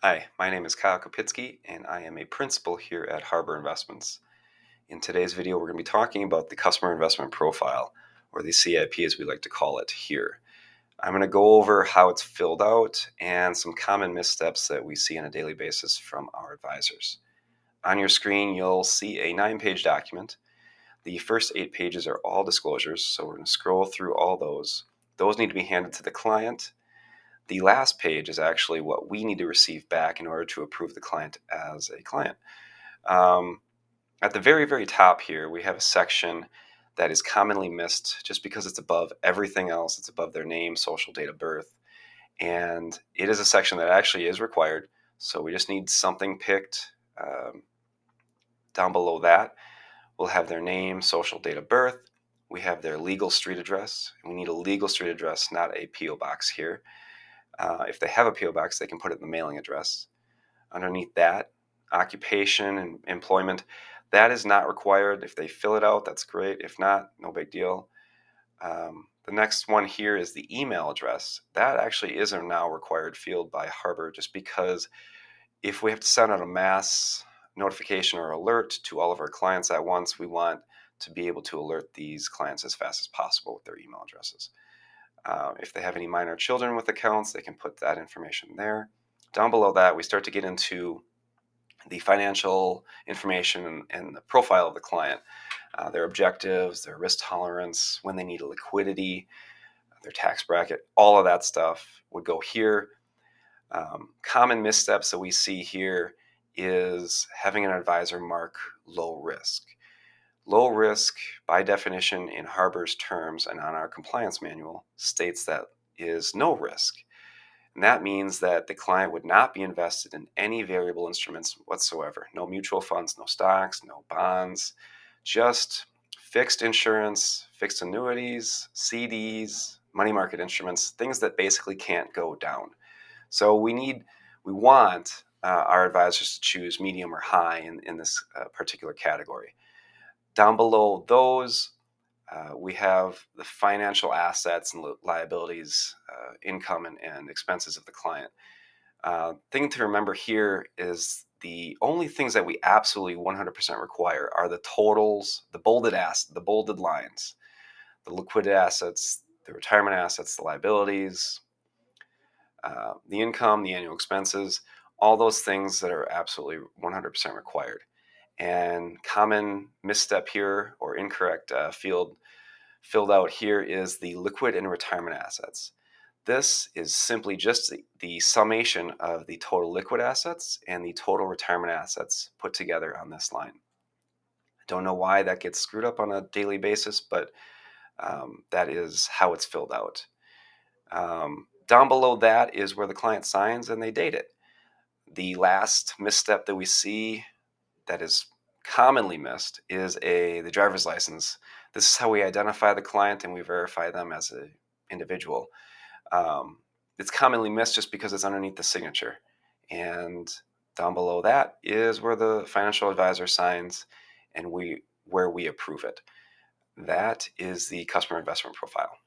Hi, my name is Kyle Kopitsky, and I am a principal here at Harbor Investments. In today's video, we're going to be talking about the Customer Investment Profile, or the CIP as we like to call it here. I'm going to go over how it's filled out and some common missteps that we see on a daily basis from our advisors. On your screen, you'll see a 9-page document. The first 8 pages are all disclosures, so we're going to scroll through all those. Those need to be handed to the client. The last page is actually what we need to receive back in order to approve the client as a client. At the very, very top here, we have a section that is commonly missed just because it's above everything else. It's above their name, social, date of birth, and it is a section that actually is required. So we just need something picked. Down below that, we'll have their name, social, date of birth. We have their legal street address. We need a legal street address, not a P.O. box here. If they have a P.O. box, they can put it in the mailing address. Underneath that, occupation and employment, that is not required. If they fill it out, that's great. If not, no big deal. The next one here is the email address. That actually is a now required field by Harbor, just because if we have to send out a mass notification or alert to all of our clients at once, we want to be able to alert these clients as fast as possible with their email addresses. If they have any minor children with accounts, they can put that information there. Down below that, we start to get into the financial information and the profile of the client, their objectives, their risk tolerance, when they need a liquidity, their tax bracket, all of that stuff would go here. Common missteps that we see here is having an advisor mark low risk. Low risk, by definition, in Harbor's terms and on our compliance manual, states that is no risk. And that means that the client would not be invested in any variable instruments whatsoever. No mutual funds, no stocks, no bonds, just fixed insurance, fixed annuities, CDs, money market instruments, things that basically can't go down. So we want our advisors to choose medium or high in this particular category. Down below those, we have the financial assets and liabilities, income and expenses of the client. Thing to remember here is the only things that we absolutely 100% require are the totals, the bolded lines, the liquid assets, the retirement assets, the liabilities, the income, the annual expenses, all those things that are absolutely 100% required. And common misstep here, or incorrect field filled out here, is the liquid and retirement assets. This is simply just the summation of the total liquid assets and the total retirement assets put together on this line. I don't know why that gets screwed up on a daily basis, but that is how it's filled out. Down below that is where the client signs and they date it. The last misstep that we see that is commonly missed is the driver's license. This is how we identify the client and we verify them as an individual. It's commonly missed just because it's underneath the signature. And down below that is where the financial advisor signs and where we approve it. That is the customer investment profile.